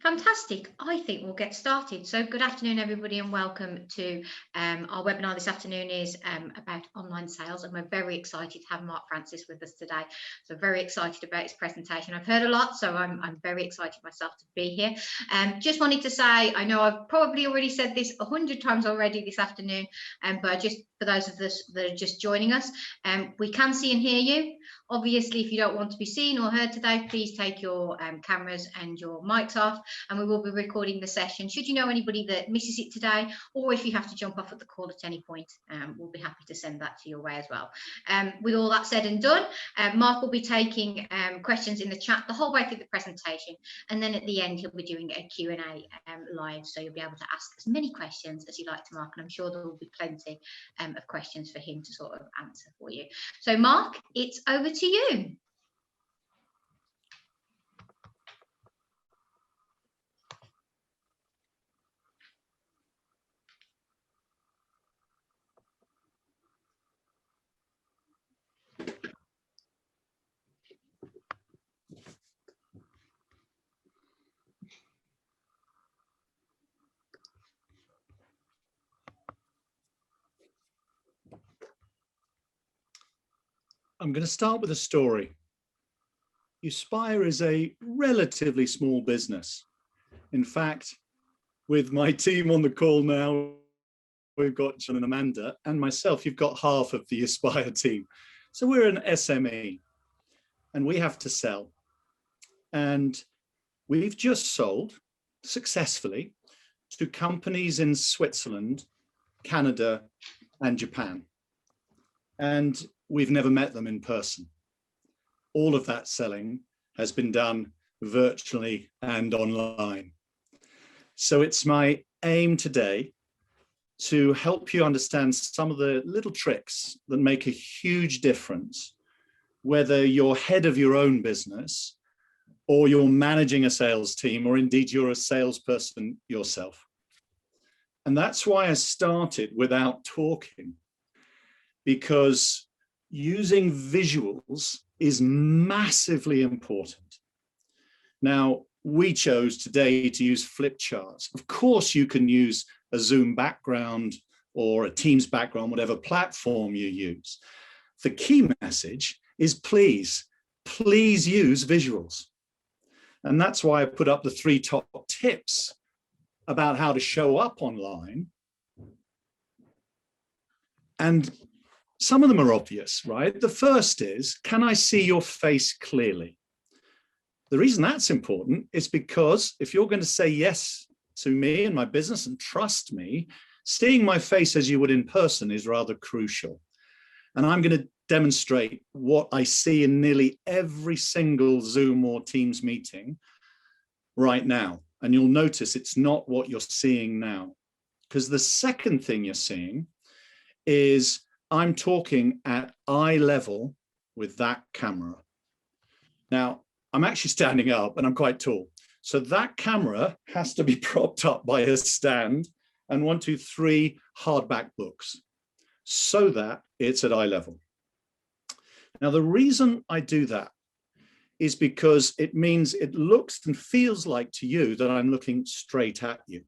Fantastic. I think we'll get started. So good afternoon, everybody, and welcome to our webinar this afternoon is about online sales, and we're very excited to have Mark Francis with us today. So very excited about his presentation. I've heard a lot, so I'm very excited myself to be here. Just wanted to say, I know I've probably already said this 100 times already this afternoon, but just for those of us that are just joining us, we can see and hear you. Obviously, if you don't want to be seen or heard today, please take your cameras and your mics off, and we will be recording the session. Should you know anybody that misses it today, or if you have to jump off at the call at any point, we'll be happy to send that to your way as well. With all that said and done, Mark will be taking questions in the chat the whole way through the presentation, and then at the end he'll be doing a Q&A live, so you'll be able to ask as many questions as you like to Mark, and I'm sure there will be plenty of questions for him to sort of answer for you. So Mark, it's over to you. I'm going to start with a story. Uspire is a relatively small business. In fact, with my team on the call now, we've got John and Amanda and myself, you've got half of the Aspire team. So we're an SME and we have to sell. And we've just sold successfully to companies in Switzerland, Canada, and Japan. And we've never met them in person. All of that selling has been done virtually and online. So it's my aim today to help you understand some of the little tricks that make a huge difference, whether you're head of your own business or you're managing a sales team, or indeed you're a salesperson yourself. And that's why I started without talking, because using visuals is massively important. Now, we chose today to use flip charts. Of course, you can use a Zoom background or a Teams background, whatever platform you use. The key message is please use visuals. And that's why I put up the 3 top tips about how to show up online. And some of them are obvious, right? The first is, can I see your face clearly? The reason that's important is because if you're going to say yes to me and my business and trust me, seeing my face as you would in person is rather crucial. And I'm going to demonstrate what I see in nearly every single Zoom or Teams meeting right now. And you'll notice it's not what you're seeing now. Because the second thing you're seeing is I'm talking at eye level with that camera. Now, I'm actually standing up and I'm quite tall. So that camera has to be propped up by a stand and 1, 2, 3 hardback books so that it's at eye level. Now, the reason I do that is because it means it looks and feels like to you that I'm looking straight at you.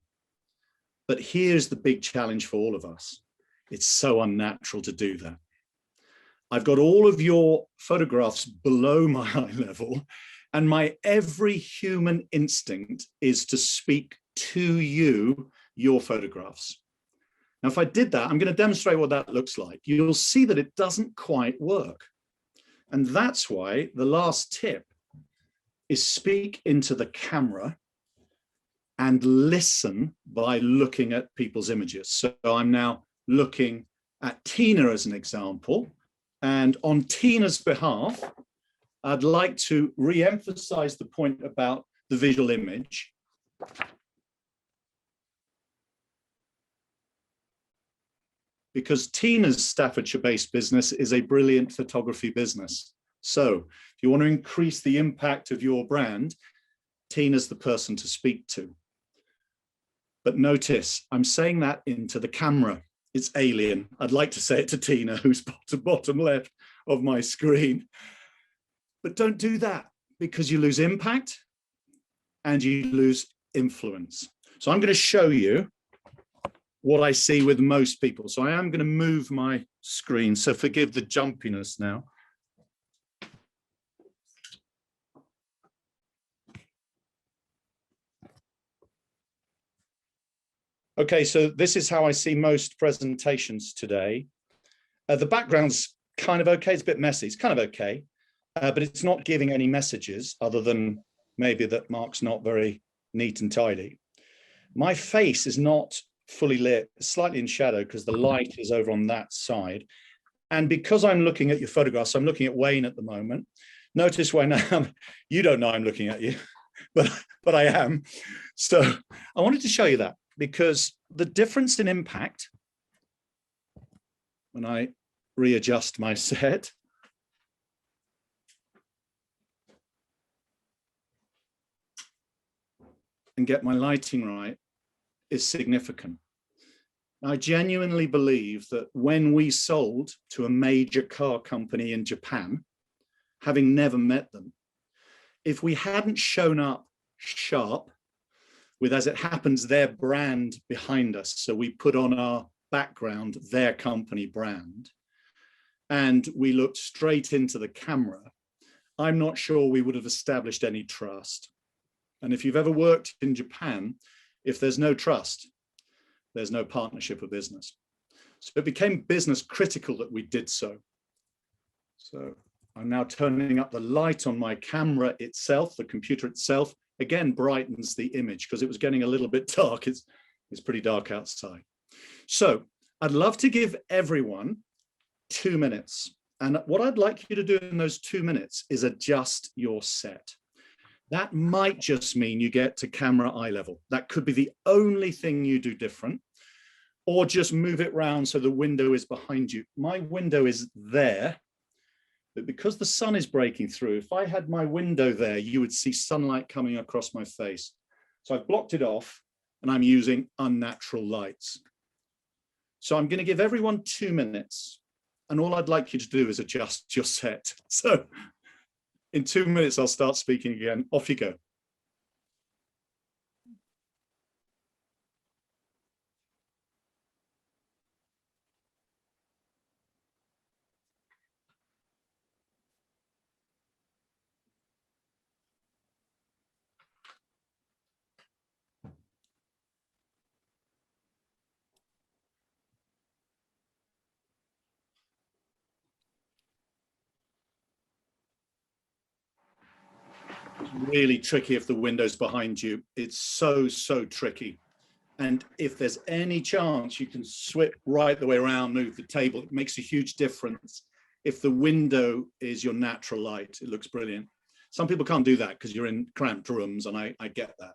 But here's the big challenge for all of us. It's so unnatural to do that. I've got all of your photographs below my eye level, and my every human instinct is to speak to you, your photographs. Now, if I did that, I'm going to demonstrate what that looks like. You'll see that it doesn't quite work. And that's why the last tip is speak into the camera and listen by looking at people's images. So I'm now looking at Tina as an example, and on Tina's behalf, I'd like to re-emphasize the point about the visual image. Because Tina's Staffordshire-based business is a brilliant photography business. So if you want to increase the impact of your brand, Tina's the person to speak to. But notice, I'm saying that into the camera. It's alien. I'd like to say it to Tina, who's bottom left of my screen. But don't do that, because you lose impact and you lose influence. So I'm going to show you what I see with most people. So I am going to move my screen. So forgive the jumpiness now. Okay, so this is how I see most presentations today. The background's kind of okay. It's a bit messy. It's kind of okay, but it's not giving any messages other than maybe that Mark's not very neat and tidy. My face is not fully lit, slightly in shadow because the light is over on that side. And because I'm looking at your photographs, I'm looking at Wayne at the moment. Notice Wayne, you don't know I'm looking at you, but I am. So I wanted to show you that because the difference in impact, when I readjust my set, and get my lighting right, is significant. I genuinely believe that when we sold to a major car company in Japan, having never met them, if we hadn't shown up sharp with, as it happens, their brand behind us, so we put on our background their company brand, and we looked straight into the camera, I'm not sure we would have established any trust. And if you've ever worked in Japan, if there's no trust, there's no partnership or business. So it became business critical that we did so. So I'm now turning up the light on my camera itself, the computer itself, again, brightens the image because it was getting a little bit dark. It's pretty dark outside. So I'd love to give everyone 2 minutes. And what I'd like you to do in those 2 minutes is adjust your set. That might just mean you get to camera eye level. That could be the only thing you do different, or just move it around so the window is behind you. My window is there, but because the sun is breaking through, if I had my window there, you would see sunlight coming across my face. So I've blocked it off and I'm using unnatural lights. So I'm going to give everyone 2 minutes. And all I'd like you to do is adjust your set. So in 2 minutes, I'll start speaking again. Off you go. It's really tricky if the window's behind you. It's so tricky. And if there's any chance you can swip right the way around, move the table, it makes a huge difference. If the window is your natural light, it looks brilliant. Some people can't do that because you're in cramped rooms, and I get that.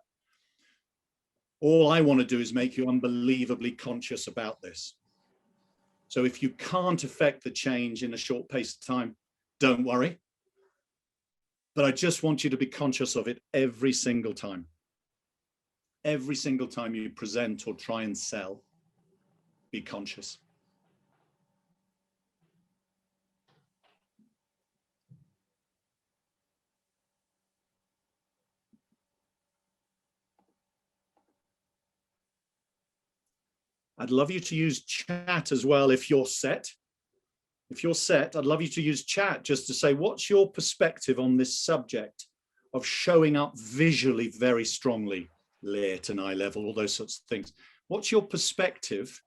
All I want to do is make you unbelievably conscious about this. So if you can't affect the change in a short pace of time, don't worry. But I just want you to be conscious of it every single time. Every single time you present or try and sell, be conscious. I'd love you to use chat as well if you're set. If you're set, I'd love you to use chat just to say, what's your perspective on this subject of showing up visually very strongly, lit and eye level, all those sorts of things. What's your perspective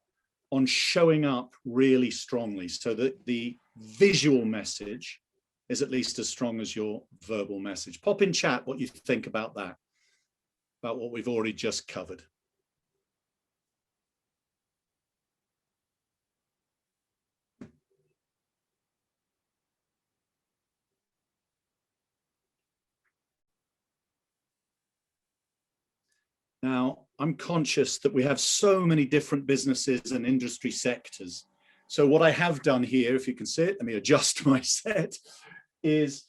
on showing up really strongly so that the visual message is at least as strong as your verbal message? Pop in chat what you think about that, about what we've already just covered. Now, I'm conscious that we have so many different businesses and industry sectors. So what I have done here, if you can see it, let me adjust my set, is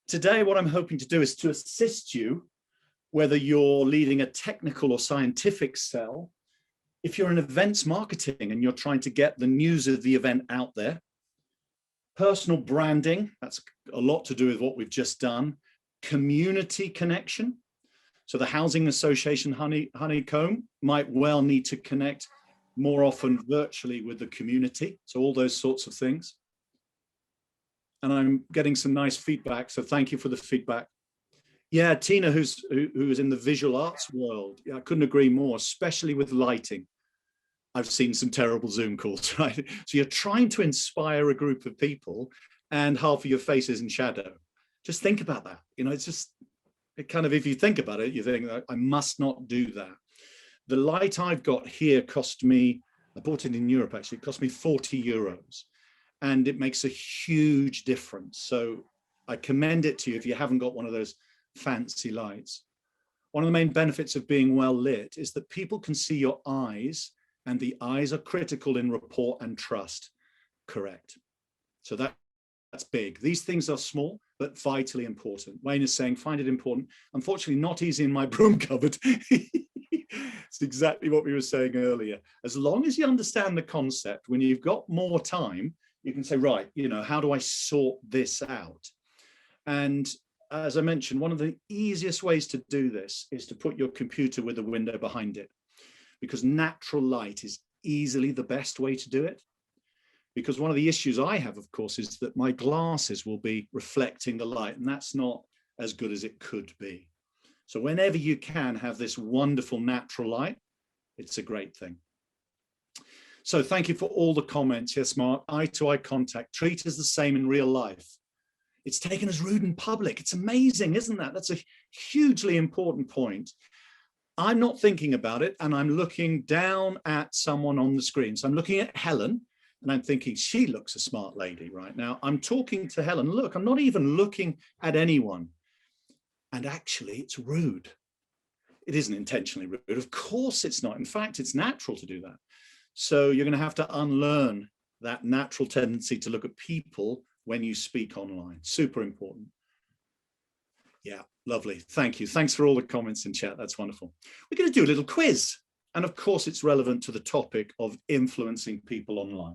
today what I'm hoping to do is to assist you, whether you're leading a technical or scientific sell, if you're in events marketing and you're trying to get the news of the event out there, personal branding, that's a lot to do with what we've just done, community connection. So the housing association honeycomb might well need to connect more often virtually with the community. So all those sorts of things. And I'm getting some nice feedback. So thank you for the feedback. Yeah, Tina, who's in the visual arts world. Yeah, I couldn't agree more, especially with lighting. I've seen some terrible Zoom calls, right? So you're trying to inspire a group of people and half of your face is in shadow. Just think about that. You know, it's just, it kind of, if you think about it, you think, I must not do that. The light I've got here cost me, I bought it in Europe actually, it cost me 40 euros. And it makes a huge difference. So I commend it to you if you haven't got one of those fancy lights. One of the main benefits of being well lit is that people can see your eyes, and the eyes are critical in rapport and trust. Correct. So that's big. These things are small, but vitally important. Wayne is saying, find it important. Unfortunately, not easy in my broom cupboard. It's exactly what we were saying earlier. As long as you understand the concept, when you've got more time, you can say, right, you know, how do I sort this out? And as I mentioned, one of the easiest ways to do this is to put your computer with a window behind it, because natural light is easily the best way to do it. Because one of the issues I have, of course, is that my glasses will be reflecting the light, and that's not as good as it could be. So whenever you can have this wonderful natural light, it's a great thing. So thank you for all the comments. Yes, Mark, eye-to-eye contact, treat us the same in real life. It's taken as rude in public. It's amazing, isn't that? That's a hugely important point. I'm not thinking about it, and I'm looking down at someone on the screen. So I'm looking at Helen, and I'm thinking, she looks a smart lady right now. I'm talking to Helen. Look, I'm not even looking at anyone. And actually, it's rude. It isn't intentionally rude. Of course it's not. In fact, it's natural to do that. So you're going to have to unlearn that natural tendency to look at people when you speak online. Super important. Yeah, lovely. Thank you. Thanks for all the comments in chat. That's wonderful. We're going to do a little quiz. And of course, it's relevant to the topic of influencing people online.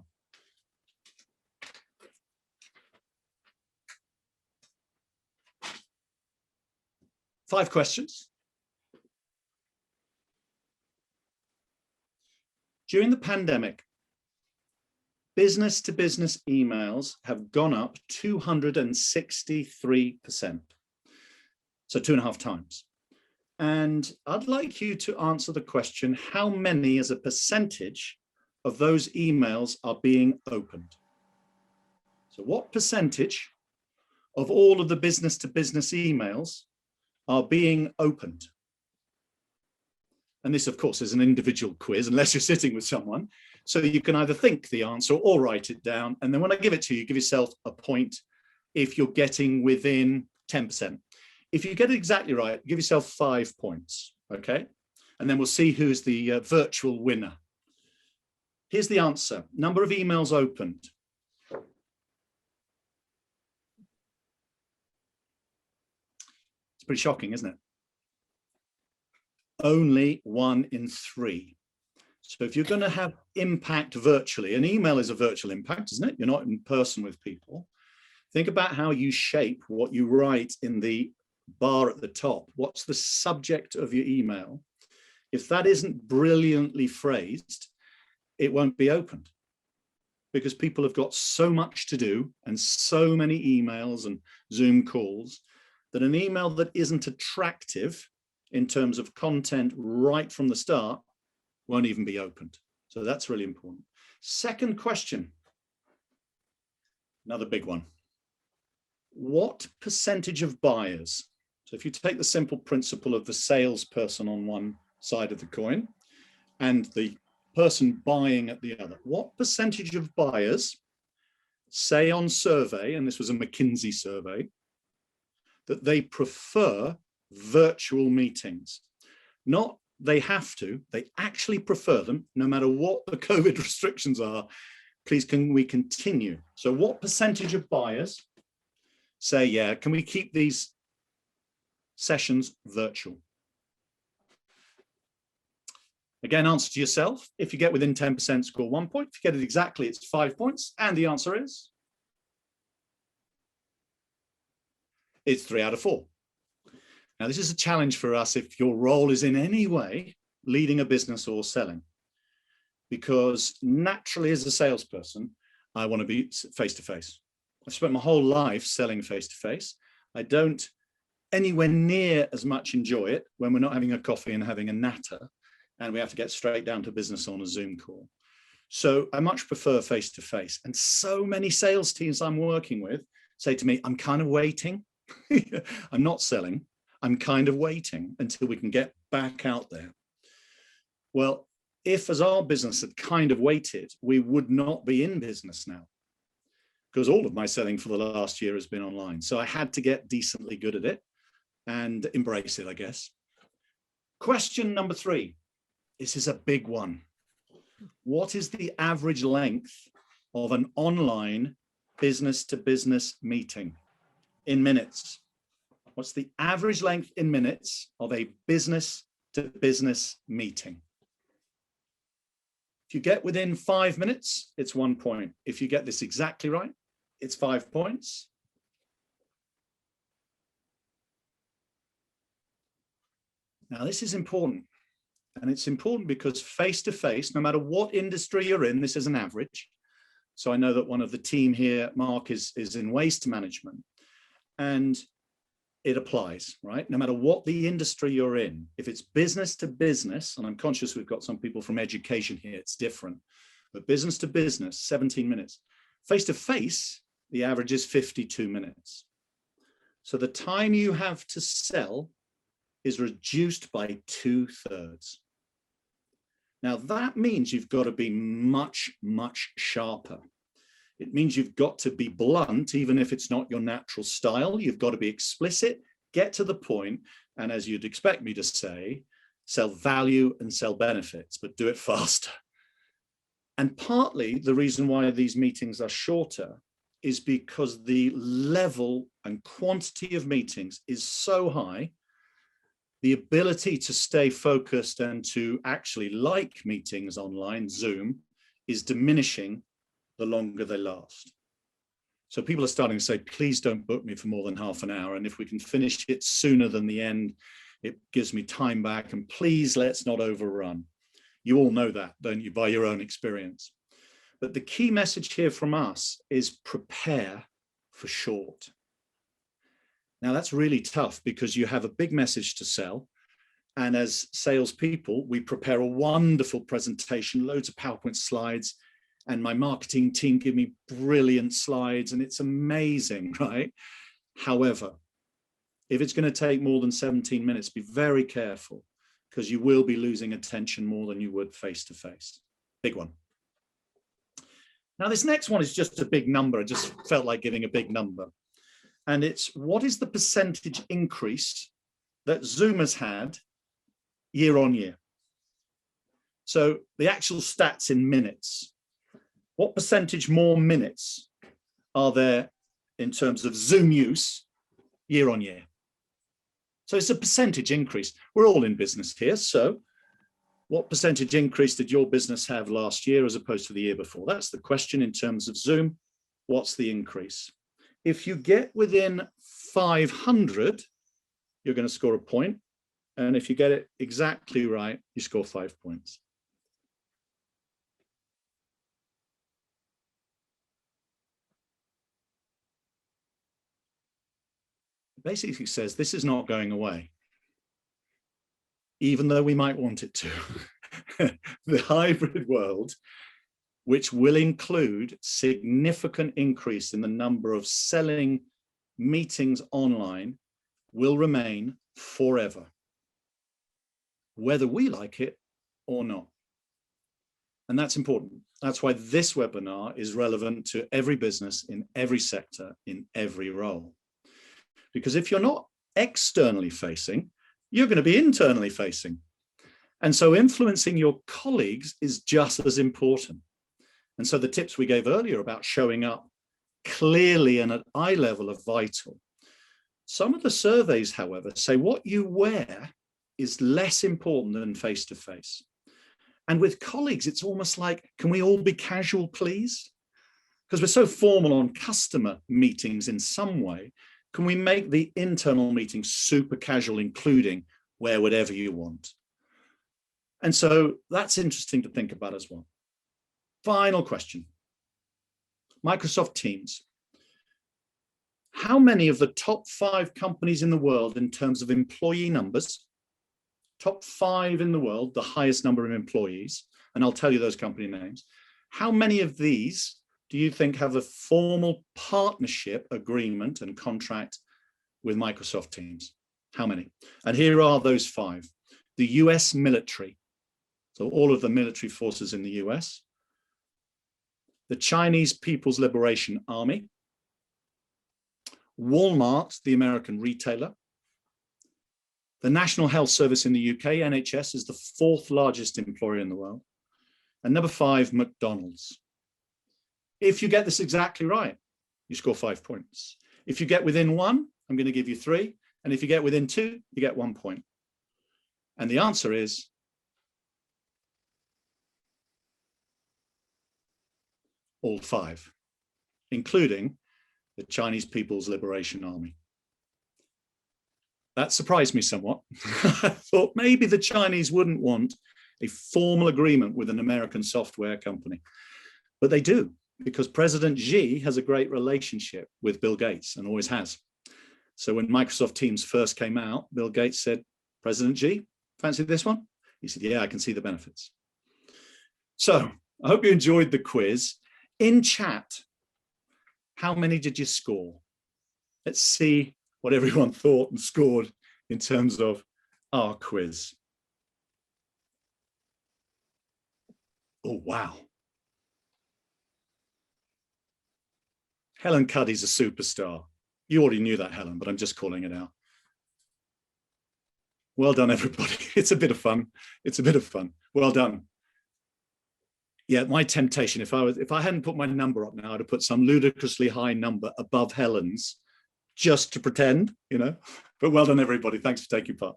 Five questions. During the pandemic, business-to-business emails have gone up 263%. So 2.5 times. And I'd like you to answer the question, how many as a percentage of those emails are being opened? So what percentage of all of the business-to-business emails are being opened? And this, of course, is an individual quiz, unless you're sitting with someone. So you can either think the answer or write it down. And then when I give it to you, give yourself a point if you're getting within 10%. If you get it exactly right, give yourself 5 points, okay? And then we'll see who's the virtual winner. Here's the answer. Number of emails opened. It's pretty shocking, isn't it? Only 1 in 3. So if you're going to have impact virtually, an email is a virtual impact, isn't it? You're not in person with people. Think about how you shape what you write in the bar at the top. What's the subject of your email? If that isn't brilliantly phrased, it won't be opened, because people have got so much to do and so many emails and Zoom calls that an email that isn't attractive in terms of content right from the start won't even be opened. So that's really important. Second question, another big one. What percentage of buyers, so if you take the simple principle of the salesperson on one side of the coin and the person buying at the other, what percentage of buyers say on survey, and this was a McKinsey survey, that they prefer virtual meetings? Not they have to, they actually prefer them, no matter what the COVID restrictions are. Please, can we continue? So what percentage of buyers say, yeah, can we keep these sessions virtual? Again, answer to yourself. If you get within 10%, score 1 point. If you get it exactly, it's 5 points. And the answer is? It's 3 out of 4. Now, this is a challenge for us if your role is in any way leading a business or selling, because naturally as a salesperson, I want to be face-to-face. I've spent my whole life selling face-to-face. I don't anywhere near as much enjoy it when we're not having a coffee and having a natter and we have to get straight down to business on a Zoom call. So I much prefer face-to-face. And so many sales teams I'm working with say to me, I'm kind of waiting. I'm not selling. I'm kind of waiting until we can get back out there. Well, if as our business had kind of waited, we would not be in business now, because all of my selling for the last year has been online. So I had to get decently good at it and embrace it, I guess. Question number 3. This is a big one. What is the average length of an online business-to-business meeting in minutes? What's the average length in minutes of a business-to-business meeting? If you get within 5 minutes, it's 1 point. If you get this exactly right, it's 5 points. Now, this is important. And it's important because face-to-face, no matter what industry you're in, this is an average. So I know that one of the team here, Mark, is in waste management. And it applies, right? No matter what the industry you're in, if it's business to business, and I'm conscious we've got some people from education here, it's different, but business to business, 17 minutes. Face to face, the average is 52 minutes. So the time you have to sell is reduced by 2/3. Now that means you've got to be much, much sharper. It means you've got to be blunt, even if it's not your natural style. You've got to be explicit, get to the point, and as you'd expect me to say, sell value and sell benefits, but do it faster. And partly the reason why these meetings are shorter is because the level and quantity of meetings is so high, the ability to stay focused and to actually like meetings online, Zoom, is diminishing the longer they last. So people are starting to say, please don't book me for more than half an hour. And if we can finish it sooner than the end, it gives me time back. And please, let's not overrun. You all know that, don't you, by your own experience? But the key message here from us is prepare for short. Now that's really tough because you have a big message to sell. And as salespeople, we prepare a wonderful presentation, loads of PowerPoint slides, and my marketing team give me brilliant slides and it's amazing, right? However, if it's going to take more than 17 minutes, be very careful because you will be losing attention more than you would face-to-face. Big one. Now, this next one is just a big number. I just felt like giving a big number. And it's what is the percentage increase that Zoom has had year on year? So the actual stats in minutes. What percentage more minutes are there in terms of Zoom use year on year? So it's a percentage increase. We're all in business here. So what percentage increase did your business have last year as opposed to the year before? That's the question in terms of Zoom. What's the increase? If you get within 500, you're going to score a point. And if you get it exactly right, you score 5 points. Basically says this is not going away, even though we might want it to. The hybrid world, which will include significant increase in the number of selling meetings online, will remain forever, whether we like it or not. And that's important. That's why this webinar is relevant to every business in every sector, in every role. Because if you're not externally facing, you're going to be internally facing. And so influencing your colleagues is just as important. And so the tips we gave earlier about showing up clearly and at eye level are vital. Some of the surveys, however, say what you wear is less important than face-to-face. And with colleagues, it's almost like, can we all be casual, please? Because we're so formal on customer meetings in some way. can we make the internal meeting super casual, including wear whatever you want? And so that's interesting to think about as well. Final question. Microsoft Teams. How many of the top 5 companies in the world in terms of employee numbers, top 5 in the world, the highest number of employees, and I'll tell you those company names, how many of these do you think have a formal partnership agreement and contract with Microsoft Teams? How many? And here are those 5. The US military, so all of the military forces in the US, the Chinese People's Liberation Army, Walmart, the American retailer, the National Health Service in the UK, NHS, is the 4th largest employer in the world, and number 5, McDonald's. If you get this exactly right, you score 5 points. If you get within 1, I'm going to give you 3, and if you get within 2, you get 1 point. And the answer is all 5, including the Chinese People's Liberation Army. That surprised me somewhat. I thought maybe the Chinese wouldn't want a formal agreement with an American software company, but they do, because President Xi has a great relationship with Bill Gates and always has. So when Microsoft Teams first came out, Bill Gates said, President Xi, fancy this one? He said, yeah, I can see the benefits. So I hope you enjoyed the quiz. In chat, how many did you score? Let's see what everyone thought and scored in terms of our quiz. Oh, wow. Helen Cuddy's a superstar. You already knew that, Helen, but I'm just calling it out. Well done, everybody. It's a bit of fun. It's a bit of fun. Well done. Yeah, my temptation, if I hadn't put my number up now, I'd have put some ludicrously high number above Helen's just to pretend, you know, but well done, everybody. Thanks for taking part.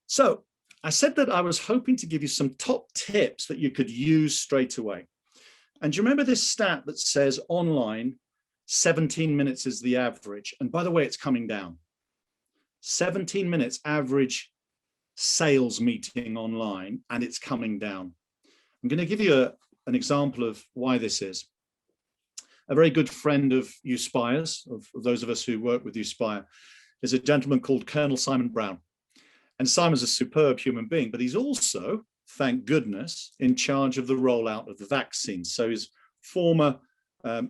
So I said that I was hoping to give you some top tips that you could use straight away. And do you remember this stat that says online, 17 minutes is the average? And by the way, it's coming down. 17 minutes average sales meeting online, and it's coming down. I'm going to give you an example of why this is. A very good friend of Uspire's, of those of us who work with Uspire, is a gentleman called Colonel Simon Brown. And Simon's a superb human being, but he's also, thank goodness, in charge of the rollout of the vaccines. So he's former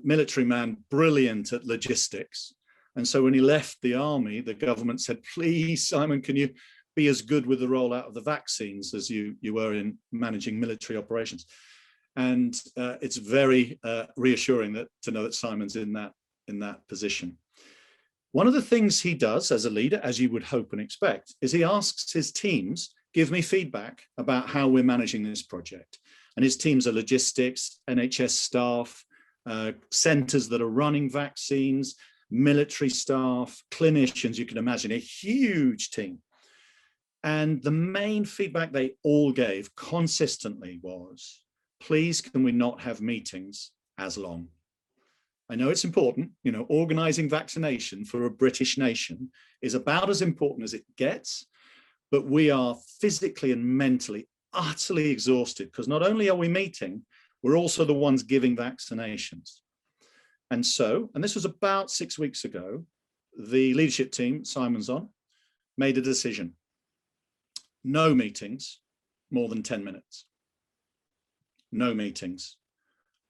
military man, brilliant at logistics. And so when he left the army, the government said, please, Simon, can you be as good with the rollout of the vaccines as you were in managing military operations? And it's very reassuring to know that Simon's in that position. One of the things he does as a leader, as you would hope and expect, is he asks his teams, give me feedback about how we're managing this project. And his teams are logistics, NHS staff, centers that are running vaccines, military staff, clinicians, you can imagine, a huge team. And the main feedback they all gave consistently was, please, can we not have meetings as long? I know it's important, you know, organizing vaccination for a British nation is about as important as it gets, but we are physically and mentally utterly exhausted because not only are we meeting, we're also the ones giving vaccinations. And so, and this was about 6 weeks ago, the leadership team, Simon's on, made a decision. No meetings more than 10 minutes. No meetings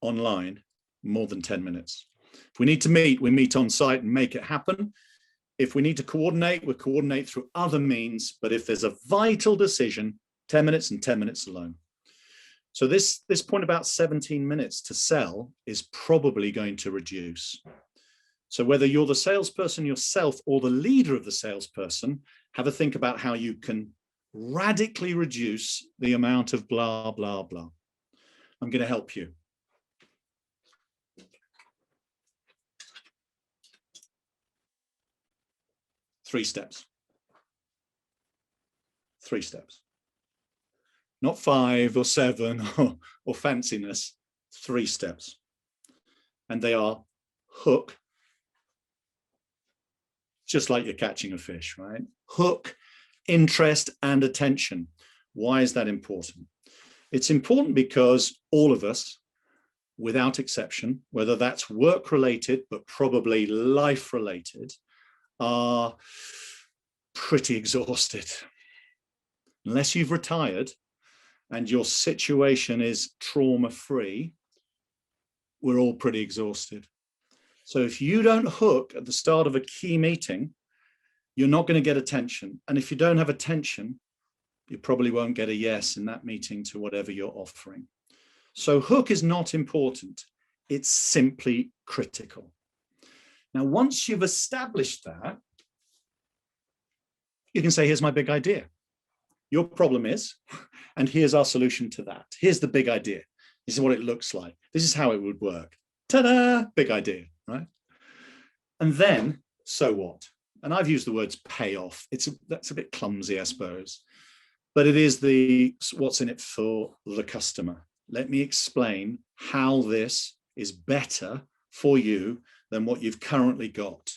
online more than 10 minutes. If we need to meet, we meet on site and make it happen. If we need to coordinate, we coordinate through other means. But if there's a vital decision, 10 minutes and 10 minutes alone. So this point about 17 minutes to sell is probably going to reduce. So whether you're the salesperson yourself or the leader of the salesperson, have a think about how you can radically reduce the amount of blah, blah, blah. I'm going to help you. Three steps. Not 5 or 7 or fanciness, 3 steps. And they are hook, just like you're catching a fish, right? Hook, interest, and attention. Why is that important? It's important because all of us, without exception, whether that's work-related, but probably life-related, are pretty exhausted. Unless you've retired and your situation is trauma-free, we're all pretty exhausted. So if you don't hook at the start of a key meeting, you're not going to get attention. And if you don't have attention, you probably won't get a yes in that meeting to whatever you're offering. So hook is not important. It's simply critical. Now, once you've established that, you can say, here's my big idea. Your problem is, and here's our solution to that. Here's the big idea. This is what it looks like. This is how it would work. Ta-da, big idea, right? And then, so what? And I've used the words payoff. That's a bit clumsy, I suppose. But it is what's in it for the customer. Let me explain how this is better for you than what you've currently got.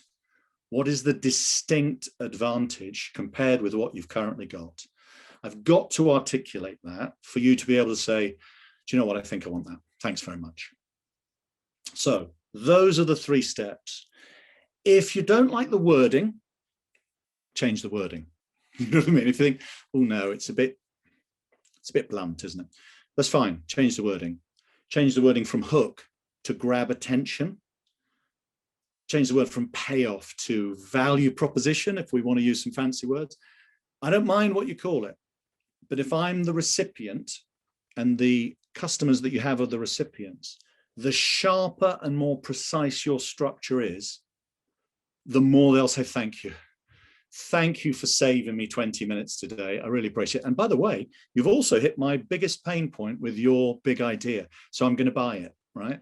What is the distinct advantage compared with what you've currently got? I've got to articulate that for you to be able to say, do you know what? I think I want that. Thanks very much. So those are the 3 steps. If you don't like the wording, change the wording. You know what I mean? If you think, oh no, it's a bit blunt, isn't it? That's fine. Change the wording. Change the wording from hook to grab attention. Change the word from payoff to value proposition, if we want to use some fancy words. I don't mind what you call it. But if I'm the recipient and the customers that you have are the recipients, the sharper and more precise your structure is, the more they'll say thank you. Thank you for saving me 20 minutes today. I really appreciate it. And by the way, you've also hit my biggest pain point with your big idea. So I'm going to buy it, right?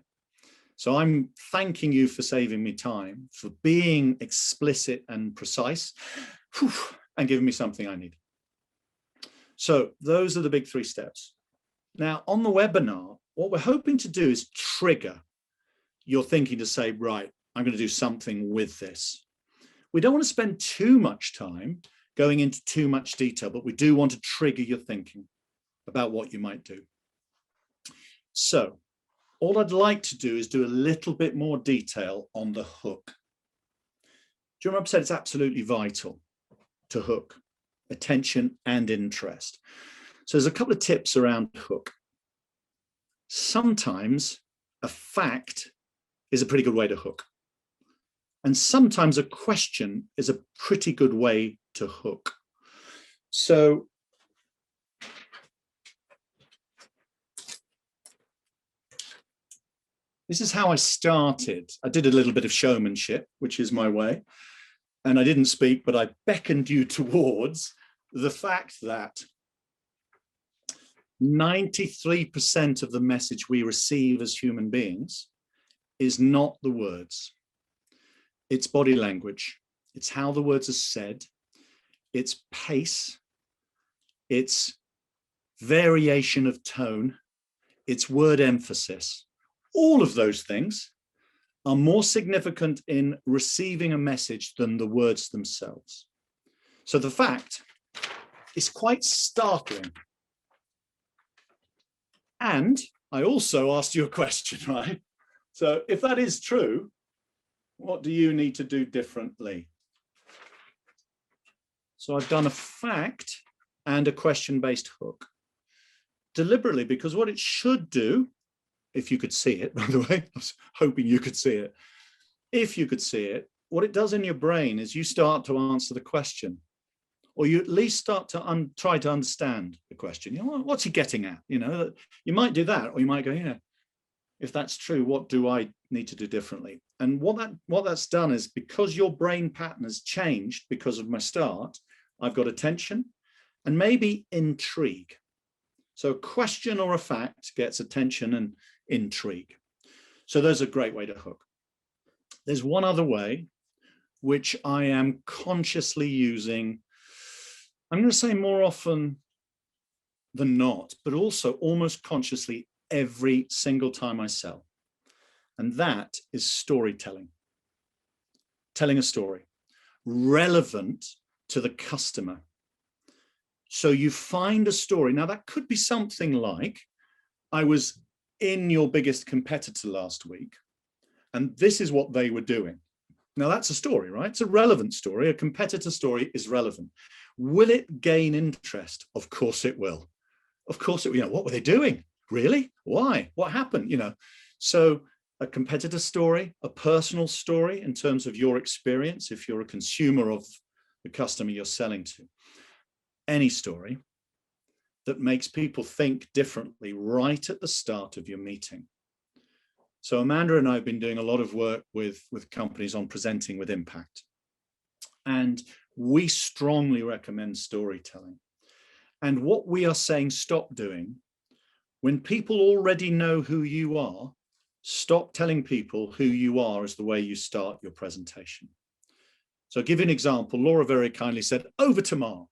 So I'm thanking you for saving me time, for being explicit and precise, and giving me something I need. So those are the big 3 steps. Now, on the webinar, what we're hoping to do is trigger your thinking to say, right, I'm going to do something with this. We don't want to spend too much time going into too much detail, but we do want to trigger your thinking about what you might do. So all I'd like to do is do a little bit more detail on the hook. Do you remember I said it's absolutely vital to hook attention and interest? So there's a couple of tips around hook. Sometimes a fact is a pretty good way to hook. And sometimes a question is a pretty good way to hook. So this is how I started. I did a little bit of showmanship, which is my way. And I didn't speak, but I beckoned you towards the fact that 93% of the message we receive as human beings is not the words. It's body language. It's how the words are said. It's pace. It's variation of tone. It's word emphasis. All of those things are more significant in receiving a message than the words themselves. So the fact is quite startling. And I also asked you a question, right? So if that is true, what do you need to do differently? So I've done a fact and a question-based hook deliberately, because what it should do, if you could see it, by the way, I was hoping you could see it. If you could see it, what it does in your brain is you start to answer the question, or you at least start to try to understand the question. You know, what's he getting at? You know, you might do that, or you might go, yeah, if that's true, what do I need to do differently? And what that's done is, because your brain pattern has changed because of my start, I've got attention and maybe intrigue. So a question or a fact gets attention and intrigue. So there's a great way to hook. There's one other way, which I am consciously using, I'm going to say more often than not, but also almost consciously every single time I sell. And that is storytelling, telling a story. relevant to the customer. So you find a story. Now that could be something like, I was in your biggest competitor last week, and this is what they were doing. Now that's a story, right? It's a relevant story. A competitor story is relevant. Will it gain interest? Of course it will. Of course it will. You know, what were they doing? Really? Why? What happened? You know, so a competitor story, a personal story in terms of your experience, if you're a consumer of the customer you're selling to, any story that makes people think differently right at the start of your meeting. So Amanda and I have been doing a lot of work with companies on presenting with impact. And we strongly recommend storytelling. And what we are saying stop doing, when people already know who you are, stop telling people who you are as the way you start your presentation. So I'll give you an example. Laura very kindly said, over to Mark.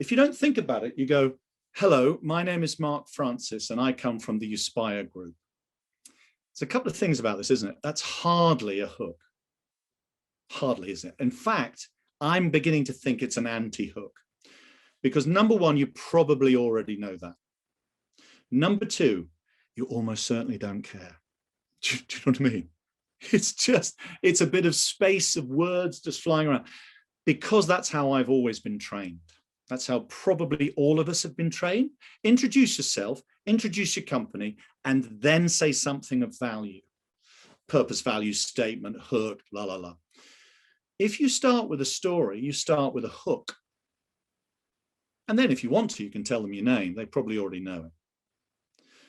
If you don't think about it, you go, hello, my name is Mark Francis, and I come from the Uspire Group. There's a couple of things about this, isn't it? That's hardly a hook. Hardly, isn't it? In fact, I'm beginning to think it's an anti-hook. Because number one, you probably already know that. Number two, you almost certainly don't care. Do you know what I mean? It's a bit of space of words just flying around, because that's how I've always been trained. That's how probably all of us have been trained. Introduce yourself, introduce your company, and then say something of value. Purpose, value statement, hook, la, la, la. If you start with a story, you start with a hook. And then if you want to, you can tell them your name. They probably already know it.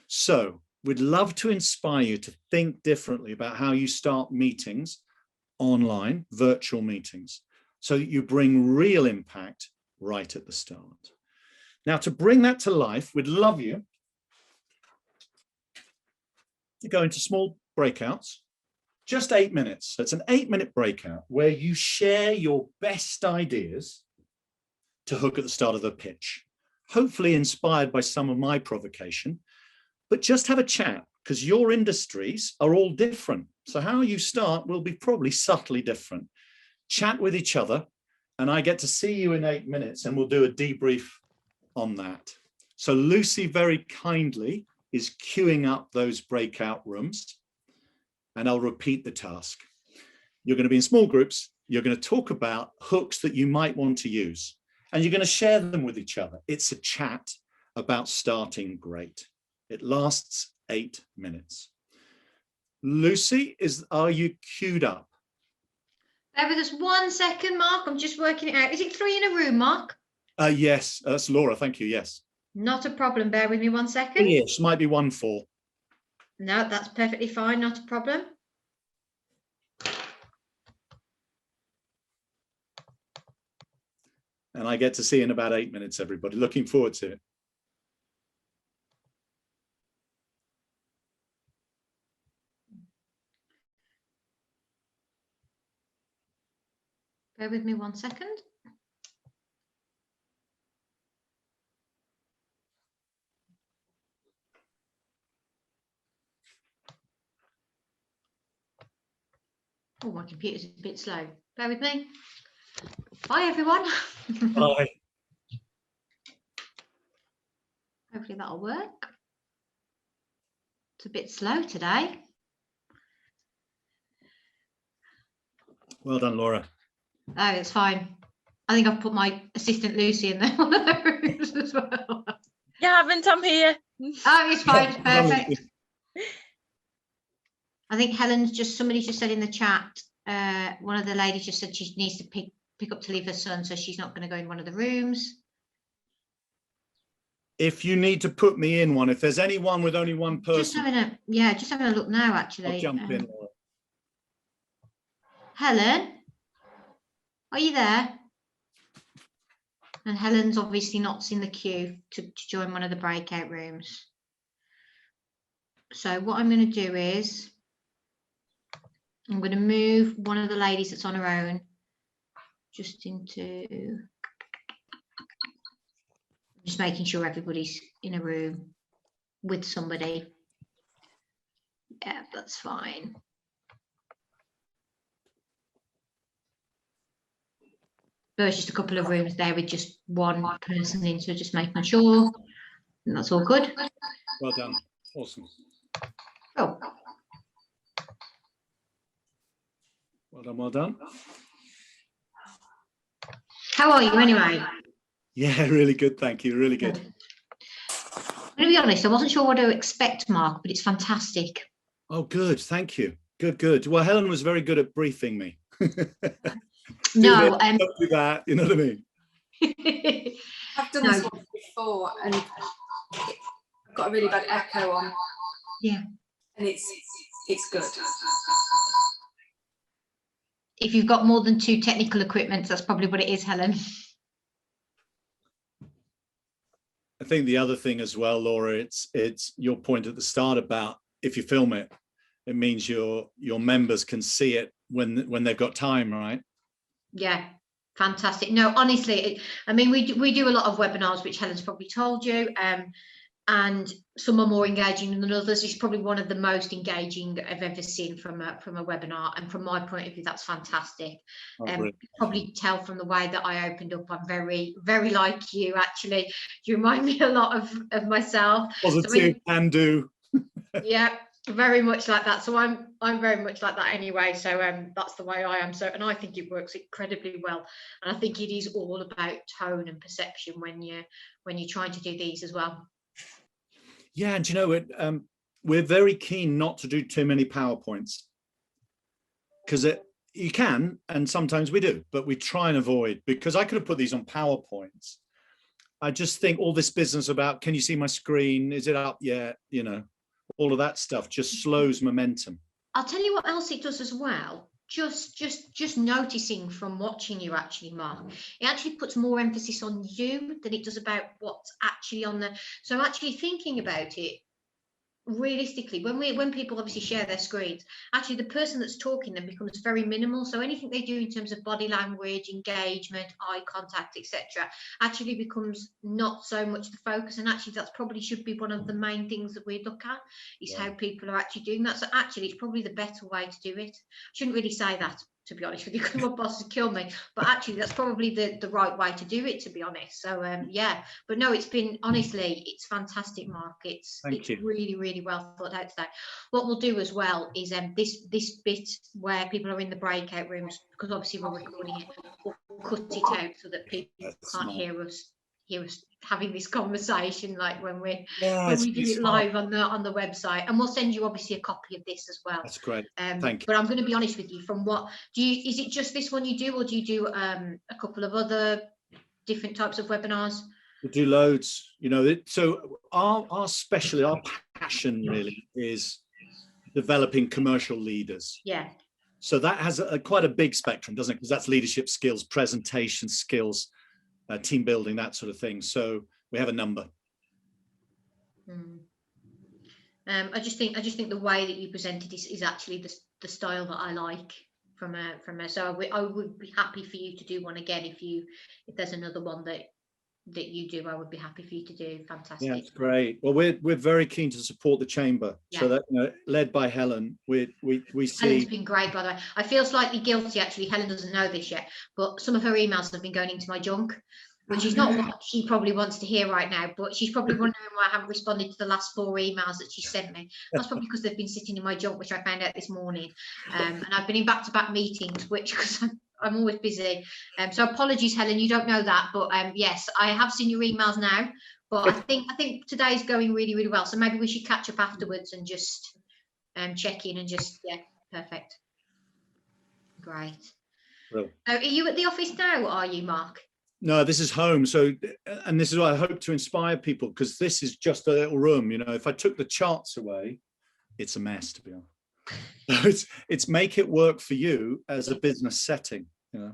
So we'd love to inspire you to think differently about how you start meetings online, virtual meetings, so that you bring real impact right at the start. Now, to bring that to life, we'd love you to go into small breakouts, just 8 minutes. So it's an 8-minute breakout where you share your best ideas to hook at the start of the pitch, hopefully inspired by some of my provocation, but just have a chat, because your industries are all different. So how you start will be probably subtly different. Chat with each other, and I get to see you in 8 minutes, and we'll do a debrief on that. So Lucy very kindly is queuing up those breakout rooms, and I'll repeat the task. You're going to be in small groups. You're going to talk about hooks that you might want to use, and you're going to share them with each other. It's a chat about starting great. It lasts 8 minutes. Lucy, are you queued up? Bear with us 1 second, Mark. I'm just working it out. Is it 3 in a room, Mark? Yes, that's Laura. Thank you. Yes. Not a problem. Bear with me 1 second. Yes, might be 1-4. No, that's perfectly fine. Not a problem. And I get to see you in about 8 minutes, everybody. Looking forward to it. Bear with me 1 second. Oh, my computer's a bit slow. Bear with me. Bye, everyone. Bye. Hopefully that'll work. It's a bit slow today. Well done, Laura. Oh, it's fine. I think I've put my assistant Lucy in there one of the rooms as well. You haven't, I'm here. Oh, it's fine. Perfect. I think somebody just said in the chat, one of the ladies just said she needs to pick up to leave her son, so she's not going to go in one of the rooms. If you need to put me in one, if there's anyone with only one person. Just having a look now, actually. I'll jump in. Helen, are you there? And Helen's obviously not in the queue to join one of the breakout rooms. So what I'm going to do is I'm going to move one of the ladies that's on her own just into, just making sure everybody's in a room with somebody. Yeah, that's fine. There's just a couple of rooms there with just one person in, so just making sure. And that's all good. Well done. Awesome. Oh, Well done. Well done. how are you anyway? Yeah, really good. Thank you. Really good. I'm going to be honest, I wasn't sure what to expect, Mark, but it's fantastic. Oh, good. Thank you. Good, good. Well, Helen was very good at briefing me. No, don't do that. You know what I mean? I've done this one before, and I've got a really bad echo on. Yeah. And it's good. If you've got more than 2 technical equipment, that's probably what it is, Helen. I think the other thing as well, Laura, it's your point at the start about if you film it, it means your members can see it when they've got time, right? Yeah, fantastic. No, honestly, I mean, we do a lot of webinars, which Helen's probably told you, and some are more engaging than others. It's probably one of the most engaging I've ever seen from a webinar, and from my point of view, that's fantastic. You probably tell from the way that I opened up, I'm very, very like you. Actually, you remind me a lot of myself. Positive, can do. Yeah, very much like that. So I'm very much like that anyway. So that's the way I am. So, and I think it works incredibly well. And I think it is all about tone and perception when you're trying to do these as well. Yeah, and you know what? We're very keen not to do too many PowerPoints, because you can, and sometimes we do, but we try and avoid, because I could have put these on PowerPoints. I just think all this business about, can you see my screen? Is it up yet? You know, all of that stuff just slows momentum. I'll tell you what else it does as well. Just noticing from watching you, actually, Mark, it actually puts more emphasis on you than it does about what's actually on the. So actually thinking about it realistically, when people obviously share their screens, actually the person that's talking then becomes very minimal. So anything they do in terms of body language, engagement, eye contact, etc., actually becomes not so much the focus. And actually that's probably should be one of the main things that we look at, is how people are actually doing that. So actually it's probably the better way to do it. I shouldn't really say that, to be honest with you, because my boss would kill me, but actually that's probably the right way to do it, to be honest. So yeah, but no, it's been, honestly, it's fantastic, Mark. It's really, really well thought out today. What we'll do as well is this bit where people are in the breakout rooms, because obviously we're recording it, we'll cut it out so that people can't hear us having this conversation, like when we do it live on the website. And we'll send you obviously a copy of this as well. That's great. Thank you. But I'm going to be honest with you, from what is it just this one you do, or do you do a couple of other different types of webinars? We do loads, you know. So our passion really is developing commercial leaders. Yeah. So that has quite a big spectrum, doesn't it? Because that's leadership skills, presentation skills, team building, that sort of thing. So we have a number. I just think the way that you presented is actually the style that I like from a. So I would be happy for you to do one again if there's another one that you do. I would be happy for you to do. Fantastic. Yeah, it's great. Well, we're very keen to support the chamber. Yeah. So that, you know, led by Helen, we see. Helen's been great, by the way. I feel slightly guilty actually. Helen doesn't know this yet, but some of her emails have been going into my junk, which is not what she probably wants to hear right now, but she's probably wondering why I haven't responded to the last 4 emails that she sent me. That's probably because they've been sitting in my junk, which I found out this morning. And I've been in back-to-back meetings, which, because I'm always busy. So apologies, Helen, you don't know that, but yes, I have seen your emails now, but I think today's going really, really well. So maybe we should catch up afterwards and just check in and just, yeah, perfect. Great. Well, so are you at the office now, are you, Mark? No, this is home. So, and this is what I hope to inspire people, because this is just a little room. You know, if I took the charts away, it's a mess, to be honest. So it's make it work for you as a business setting, you know,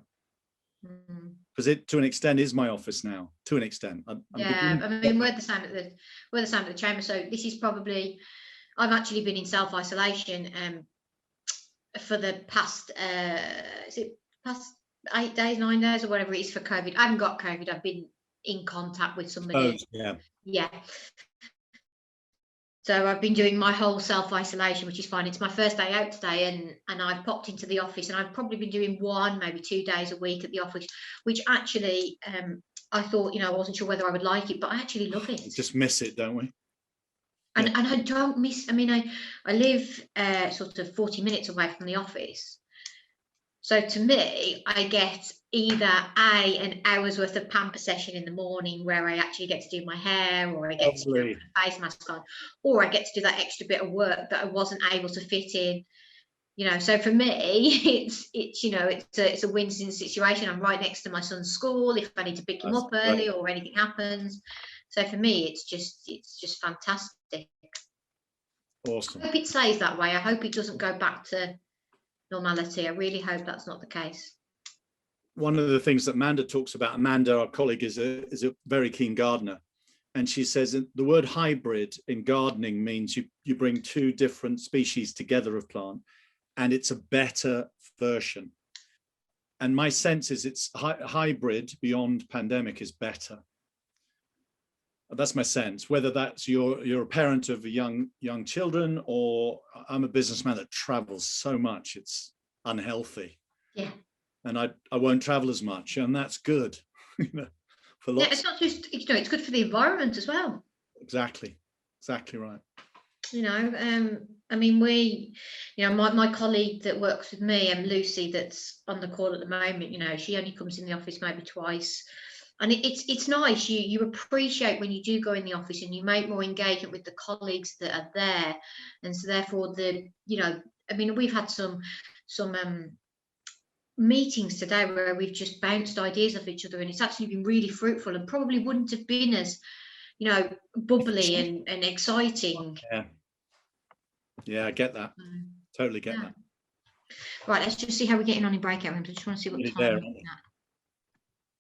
because it, to an extent, is my office now. To an extent, I mean, we're the same at the chamber. So this is probably, I've actually been in self-isolation for the past 8 days, 9 days, or whatever it is for COVID. I haven't got COVID. I've been in contact with somebody. Oh, yeah. Yeah. So I've been doing my whole self-isolation, which is fine. It's my first day out today, and I've popped into the office, and I've probably been doing 1, maybe 2 days a week at the office, which actually I thought, I wasn't sure whether I would like it, but I actually love it. We just miss it, don't we? And I don't miss. I mean, I live sort of 40 minutes away from the office. So to me, I get either an hour's worth of pamper session in the morning where I actually get to do my hair, or I get to put a face mask on, or I get to do that extra bit of work that I wasn't able to fit in. So for me, it's a win-win situation. I'm right next to my son's school if I need to pick him up early or anything happens. So for me, it's just fantastic. Awesome. I hope it stays that way. I hope it doesn't go back to normality. I really hope that's not the case. One of the things that Amanda talks about, Amanda, our colleague, is a very keen gardener. And she says that the word hybrid in gardening means you bring 2 different species together of plant, and it's a better version. And my sense is it's hybrid beyond pandemic is better. That's my sense, whether that's you're a parent of young children, or I'm a businessman that travels so much, it's unhealthy. Yeah. And I won't travel as much, and that's good. For lots. Yeah, it's not just, it's good for the environment as well. Exactly right. I mean, my colleague that works with me, Lucy, that's on the call at the moment, she only comes in the office maybe twice. And it's nice. You appreciate when you do go in the office and you make more engagement with the colleagues that are there. And so therefore we've had some meetings today where we've just bounced ideas off each other, and it's actually been really fruitful, and probably wouldn't have been as bubbly and exciting. Yeah, I get that. Totally get that. Right, let's just see how we're getting on in breakout rooms. I just want to see what time we're looking at.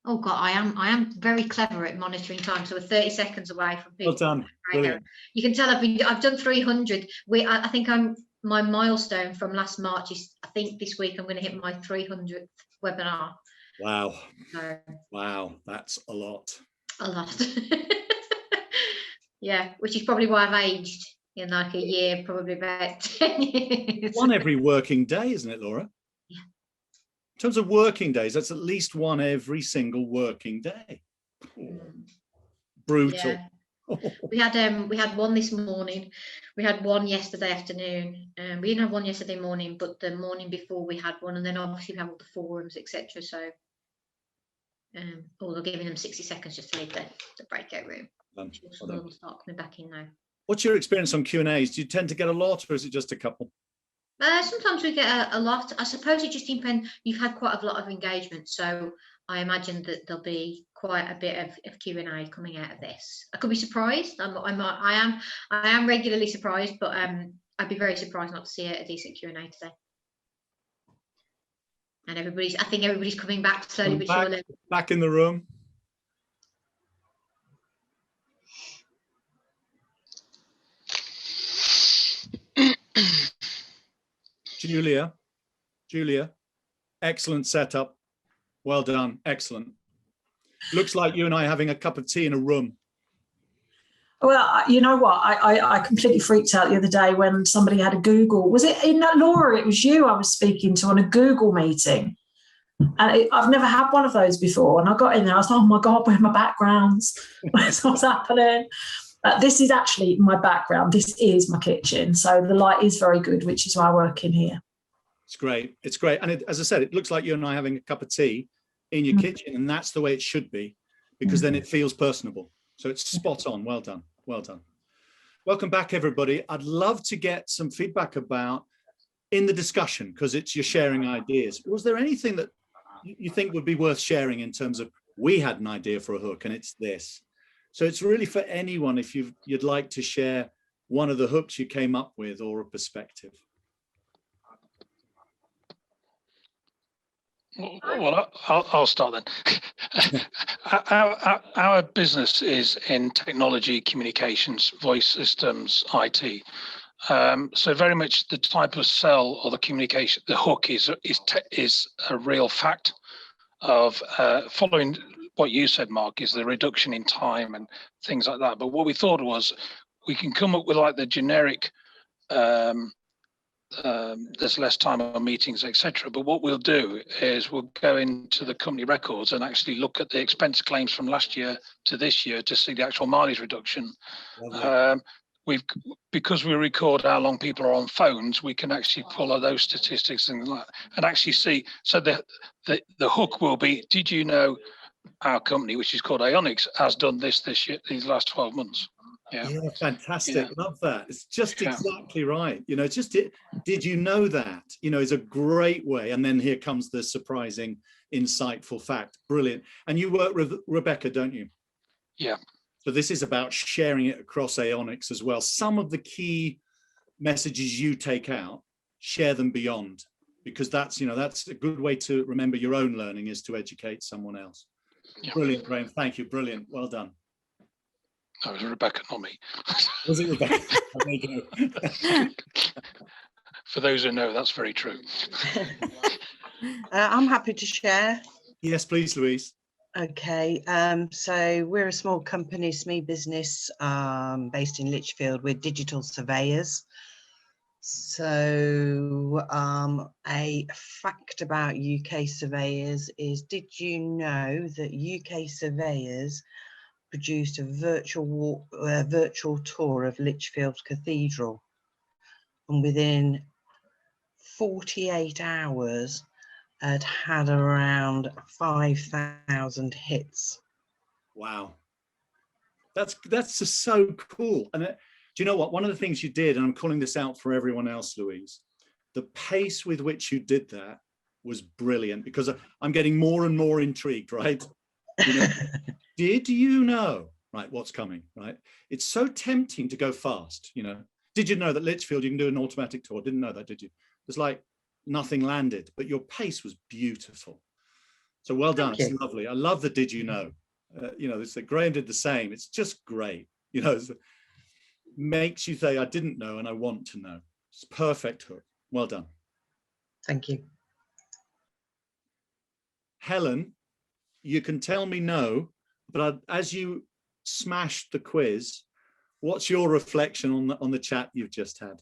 Oh God, I am very clever at monitoring time. So we're 30 seconds away from people. Well done. Brilliant. You can tell I've done 300. I think my milestone from last March is, I think this week I'm going to hit my 300th webinar. Wow. So, wow, that's a lot. A lot. Yeah, which is probably why I've aged in like a year, probably about 10 years. One every working day, isn't it, Laura? Yeah. In terms of working days, that's at least one every single working day. Brutal. Yeah. We had one this morning. We had one yesterday afternoon. We didn't have one yesterday morning, but the morning before we had one, and then obviously we have all the forums, etc. So, they're giving them 60 seconds just to leave the breakout room. Some of them will start coming back in now. What's your experience on Q&As? Do you tend to get a lot, or is it just a couple? Sometimes we get a lot. I suppose it just depends. You've had quite a lot of engagement, so I imagine that there'll be quite a bit of Q&A coming out of this. I could be surprised. I am regularly surprised, but I'd be very surprised not to see a decent Q&A today. And I think everybody's coming back slowly but surely. Back in the room. Julia, excellent setup. Well done, excellent. Looks like you and I are having a cup of tea in a room. Well, you know what? I completely freaked out the other day when somebody had a Google. Was it in that, Laura? It was you I was speaking to on a Google meeting. And I've never had one of those before. And I got in there, I was like, oh my God, where are my backgrounds? What's happening? This is actually my background. This is my kitchen. So the light is very good, which is why I work in here. It's great. It's great. And as I said, it looks like you and I are having a cup of tea in your kitchen, and that's the way it should be, because then it feels personable. So it's spot on. Well done. Well done. Welcome back, everybody. I'd love to get some feedback about in the discussion, because it's you're sharing ideas. Was there anything that you think would be worth sharing in terms of, we had an idea for a hook and it's this? So it's really for anyone, if you'd like to share one of the hooks you came up with or a perspective. Well, I'll start then. Our business is in technology, communications, voice systems, IT. So very much the type of sell or the communication, the hook is a real fact of following what you said, Mark, is the reduction in time and things like that. But what we thought was we can come up with like the generic, there's less time on meetings, etc. But what we'll do is we'll go into the company records and actually look at the expense claims from last year to this year to see the actual mileage reduction. Because we record how long people are on phones, we can actually follow those statistics and actually see. So the hook will be, did you know our company, which is called Ionics, has done this year, these last 12 months? Yeah, fantastic. Love that. It's just exactly right. You know, it's just did you know that? You know, is a great way. And then here comes the surprising, insightful fact. Brilliant. And you work with Rebecca, don't you? Yeah. So this is about sharing it across Ionics as well. Some of the key messages you take out, share them beyond, because that's, you know, that's a good way to remember your own learning, is to educate someone else. Yeah. Brilliant, Graham. Thank you. Brilliant. Well done. No, it was Rebecca, not me. Was it Rebecca? There you go. For those who know, that's very true. I'm happy to share. Yes, please, Louise. Okay, so we're a small company, SME business, based in Lichfield. We're digital surveyors. So a fact about UK surveyors is, did you know that UK surveyors produced a virtual tour of Lichfield Cathedral, and within 48 hours had around 5,000 hits. Wow, that's just so cool. And do you know what? One of the things you did, and I'm calling this out for everyone else, Louise, the pace with which you did that was brilliant, because I'm getting more and more intrigued, right? You know, did you know, right, what's coming, right? It's so tempting to go fast, you know. Did you know that Lichfield, you can do an automatic tour? Didn't know that, did you? It's like nothing landed, but your pace was beautiful. So well done. It's lovely. I love the did you know. You know, Graham did the same. It's just great. You know, it makes you say, I didn't know and I want to know. It's perfect hook. Well done. Thank you. Helen, you can tell me no, but as you smashed the quiz, what's your reflection on the chat you've just had?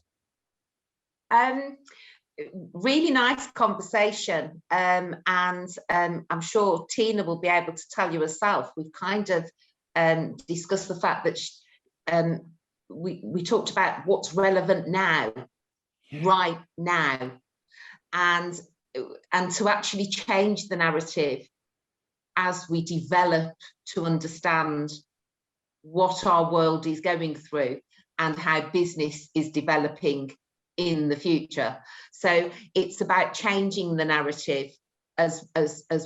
Really nice conversation, and I'm sure Tina will be able to tell you herself. We've kind of discussed the fact that we talked about what's relevant now, right now, and to actually change the narrative as we develop to understand what our world is going through and how business is developing in the future. So it's about changing the narrative as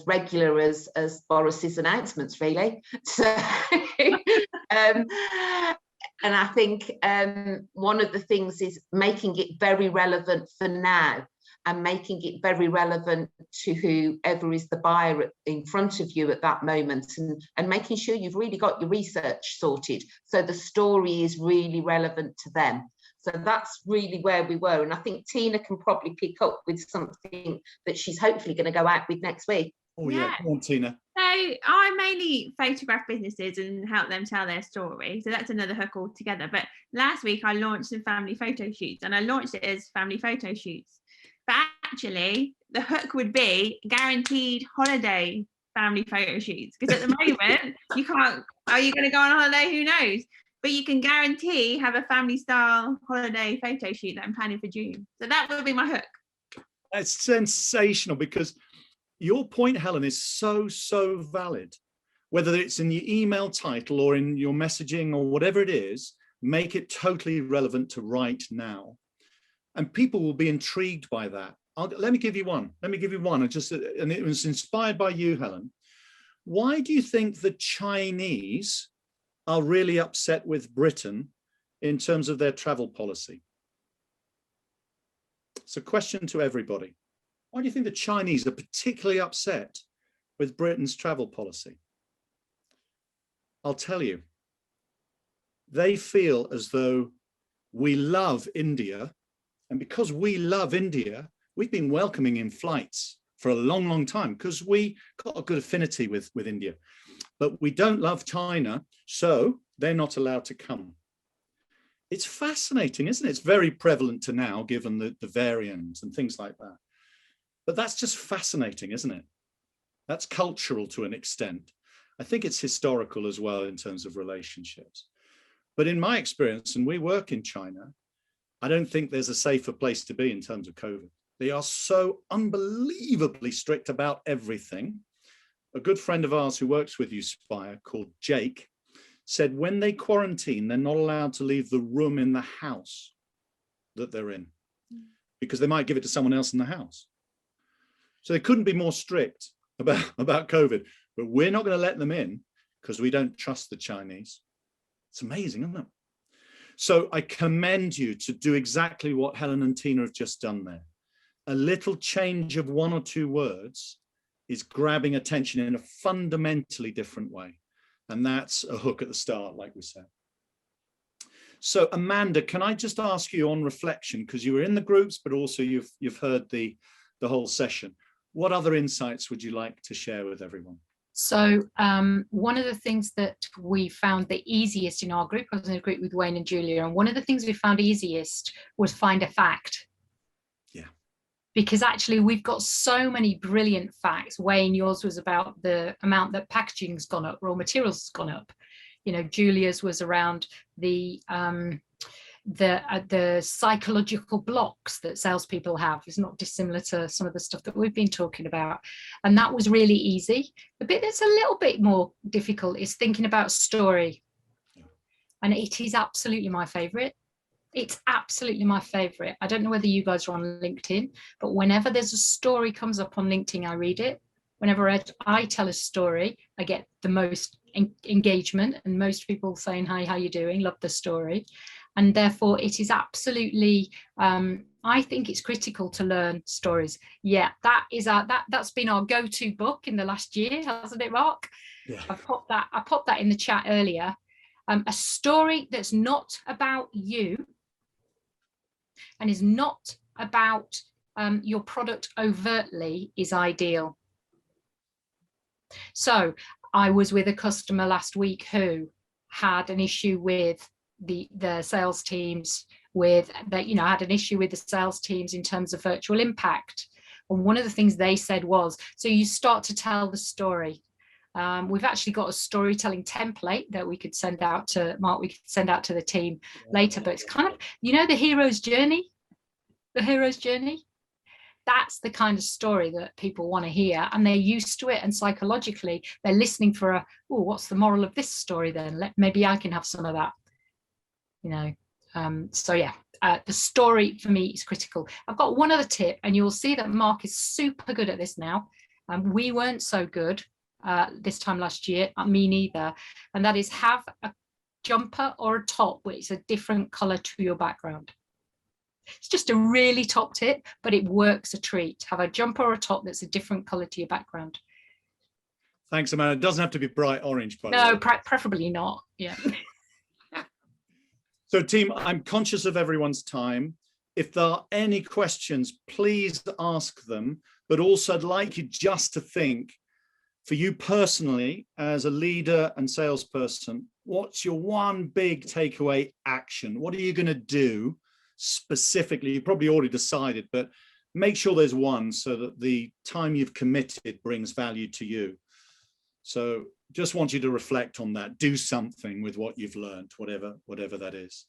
regular as Boris's announcements, really. So and I think one of the things is making it very relevant for now, and making it very relevant to whoever is the buyer in front of you at that moment, and making sure you've really got your research sorted so the story is really relevant to them. So that's really where we were. And I think Tina can probably pick up with something that she's hopefully going to go out with next week. Oh yeah, come on, Tina. So I mainly photograph businesses and help them tell their story. So that's another hook altogether. But last week I launched some family photo shoots, and I launched it as family photo shoots. But actually the hook would be guaranteed holiday family photo shoots. Because at the moment you can't, are you going to go on holiday? Who knows? But you can guarantee have a family style holiday photo shoot that I'm planning for June. So that would be my hook. That's sensational, because your point, Helen, is so valid. Whether it's in your email title or in your messaging or whatever it is, make it totally relevant to right now. And people will be intrigued by that. Let me give you one. And it was inspired by you, Helen. Why do you think the Chinese are really upset with Britain in terms of their travel policy? It's a question to everybody. Why do you think the Chinese are particularly upset with Britain's travel policy? I'll tell you. They feel as though we love India, and because we love India, we've been welcoming in flights for a long time, because we got a good affinity with India. But we don't love China, so they're not allowed to come. It's fascinating, isn't it? It's very prevalent to now, given the variants and things like that. But that's just fascinating, isn't it? That's cultural to an extent. I think it's historical as well in terms of relationships. But in my experience, and we work in China, I don't think there's a safer place to be in terms of COVID. They are so unbelievably strict about everything. A good friend of ours who works with Spire, called Jake, said when they quarantine, they're not allowed to leave the room in the house that they're in, because they might give it to someone else in the house. So they couldn't be more strict about COVID, but we're not going to let them in because we don't trust the Chinese. It's amazing, isn't it? So I commend you to do exactly what Helen and Tina have just done there. A little change of one or two words is grabbing attention in a fundamentally different way. And that's a hook at the start, like we said. So Amanda, can I just ask you on reflection, because you were in the groups, but also you've heard the whole session. What other insights would you like to share with everyone? So one of the things that we found the easiest in our group, I was in a group with Wayne and Julia, and one of the things we found easiest was find a fact. Yeah. Because actually we've got so many brilliant facts. Wayne, yours was about the amount that packaging's gone up, raw materials has gone up. You know, Julia's was around the psychological blocks that salespeople have is not dissimilar to some of the stuff that we've been talking about. And that was really easy. The bit that's a little bit more difficult is thinking about story. And it is absolutely my favorite. It's absolutely my favorite. I don't know whether you guys are on LinkedIn, but whenever there's a story comes up on LinkedIn, I read it. Whenever I tell a story, I get the most engagement and most people saying, hi, how you doing? Love the story. And therefore it is absolutely, I think it's critical to learn stories. Yeah, that's been our go-to book in the last year, hasn't it, Mark? Yeah. I popped that in the chat earlier. A story that's not about you and is not about your product overtly is ideal. So I was with a customer last week who had an issue with the sales teams, had an issue with the sales teams in terms of virtual impact. And one of the things they said was, so you start to tell the story. We've actually got a storytelling template that we could send out to Mark, we could send out to the team later, but it's kind of, the hero's journey, that's the kind of story that people want to hear, and they're used to it, and psychologically they're listening for what's the moral of this story then? Maybe I can have some of that, so yeah, the story for me is critical. I've got one other tip, and you'll see that Mark is super good at this now. We weren't so good this time last year, me neither, and that is have a jumper or a top which is a different color to your background. It's just a really top tip, but it works a treat. Have a jumper or a top that's a different color to your background. Thanks, Amanda. It doesn't have to be bright orange, by the way. No, preferably not. Yeah. So team, I'm conscious of everyone's time. If there are any questions, please ask them, but also I'd like you just to think, for you personally, as a leader and salesperson, what's your one big takeaway action? What are you going to do specifically? You probably already decided, but make sure there's one so that the time you've committed brings value to you. So just want you to reflect on that. Do something with what you've learned, whatever that is.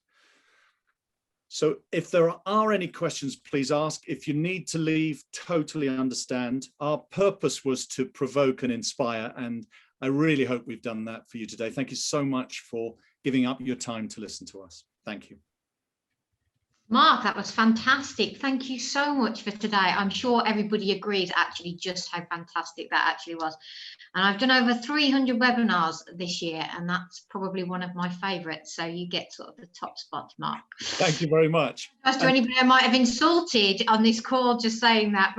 So if there are any questions, please ask. If you need to leave, totally understand. Our purpose was to provoke and inspire, and I really hope we've done that for you today. Thank you so much for giving up your time to listen to us. Thank you. Mark, that was fantastic. Thank you so much for today. I'm sure everybody agrees actually just how fantastic that actually was. And I've done over 300 webinars this year, and that's probably one of my favorites. So you get sort of the top spot, Mark. Thank you very much. As to anybody I might have insulted on this call, just saying that.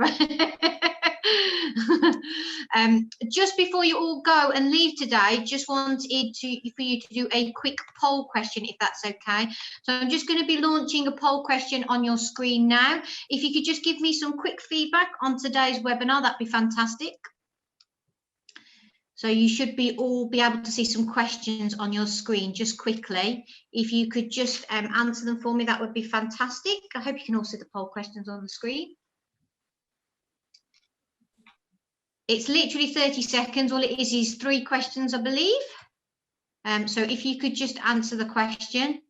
Just before you all go and leave today, just wanted for you to do a quick poll question, if that's okay. So I'm just going to be launching a poll question on your screen now. If you could just give me some quick feedback on today's webinar, that'd be fantastic. So you should all be able to see some questions on your screen just quickly. If you could just answer them for me, that would be fantastic. I hope you can all see the poll questions on the screen. It's literally 30 seconds. All it is 3 questions, I believe. So if you could just answer the question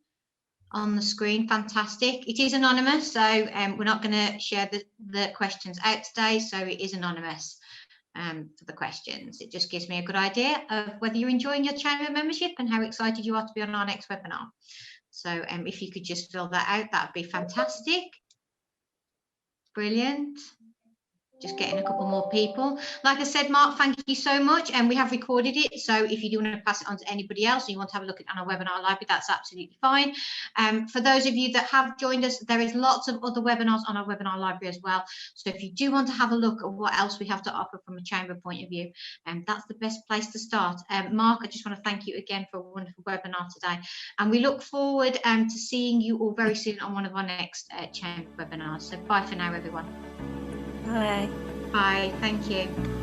on the screen, fantastic. It is anonymous, so we're not going to share the questions out today, so it is anonymous for the questions. It just gives me a good idea of whether you're enjoying your chamber membership and how excited you are to be on our next webinar. So if you could just fill that out, that would be fantastic. Brilliant. Just getting a couple more people. Like I said, Mark, thank you so much. And we have recorded it. So if you do want to pass it on to anybody else or you want to have a look at our webinar library, that's absolutely fine. For those of you that have joined us, there is lots of other webinars on our webinar library as well. So if you do want to have a look at what else we have to offer from a chamber point of view, that's the best place to start. Mark, I just want to thank you again for a wonderful webinar today. And we look forward to seeing you all very soon on one of our next chamber webinars. So bye for now, everyone. Bye. Bye. Thank you.